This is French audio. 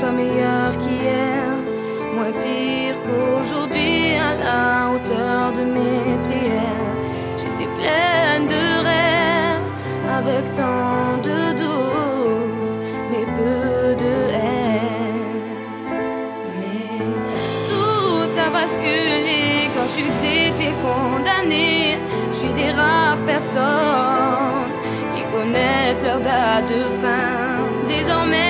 soit meilleur qu'hier, moins pire qu'aujourd'hui, à la hauteur de mes prières. J'étais pleine de rêves, avec tant de doutes, mais peu de haine. Mais tout a basculé quand j'ai vu que j'étais condamnée. Je suis des rares personnes qui connaissent leur date de fin. Désormais